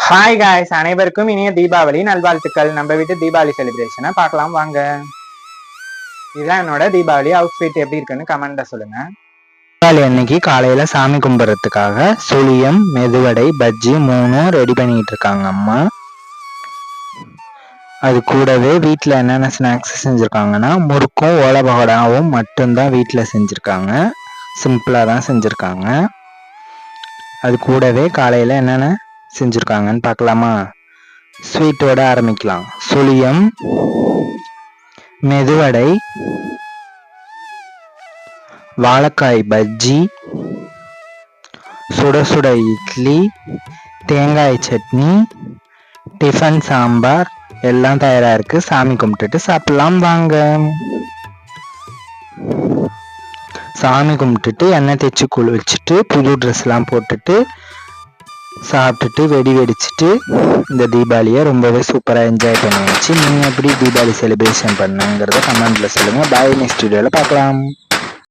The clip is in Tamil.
ஹாய் காய்ஸ், அனைவருக்கும் இனிய தீபாவளி நல்வாழ்த்துக்கள். நம்ம வீட்டு தீபாவளி செலிப்ரேஷனை பார்க்கலாம் வாங்க. இதுதான் என்னோட தீபாவளி அவுட்ஃபிட். எப்படி இருக்குன்னு கமெண்ட்ல சொல்லுங்க. தீபாவளி அன்னைக்கு காலையில சாமி கும்பிட்றதுக்காக சுழியம், மெதுவடை, பஜ்ஜி 3 ரெடி பண்ணிட்டு இருக்காங்க அம்மா. அது கூடவே வீட்டில் என்னென்ன ஸ்நாக்ஸ் செஞ்சுருக்காங்கன்னா முறுக்கும் ஓலை பகோடாவும் மட்டும்தான் வீட்டில் செஞ்சுருக்காங்க. சிம்பிளாக தான் செஞ்சுருக்காங்க. அது கூடவே காலையில் என்னென்ன செஞ்சுருக்காங்கன்னு பார்க்கலாமா? ஸ்வீட்டோட ஆரம்பிக்கலாம். சுழியம், மெதுவடை, வாழைக்காய் பஜ்ஜி, சுட சுட இட்லி, தேங்காய் சட்னி, டிஃபன் சாம்பார் எல்லாம் தயாரா இருக்கு. சாமி கும்பிட்டுட்டு சாப்பிடலாம் வாங்க. சாமி கும்பிட்டுட்டு எண்ணெய் தேய்ச்சி குளிச்சுட்டு புது ட்ரெஸ்லாம் போட்டுட்டு சாப்பிட்டுட்டு வெடி வெடிச்சுட்டு இந்த தீபாவளியை ரொம்பவே சூப்பராக என்ஜாய் பண்ணியாச்சு. நீங்கள் எப்படி தீபாவளி செலிப்ரேஷன் பண்ணுங்கிறத கமெண்ட்ல சொல்லுங்கள். பாய், நெக்ஸ்ட் வீடியோவில் பார்க்கலாம்.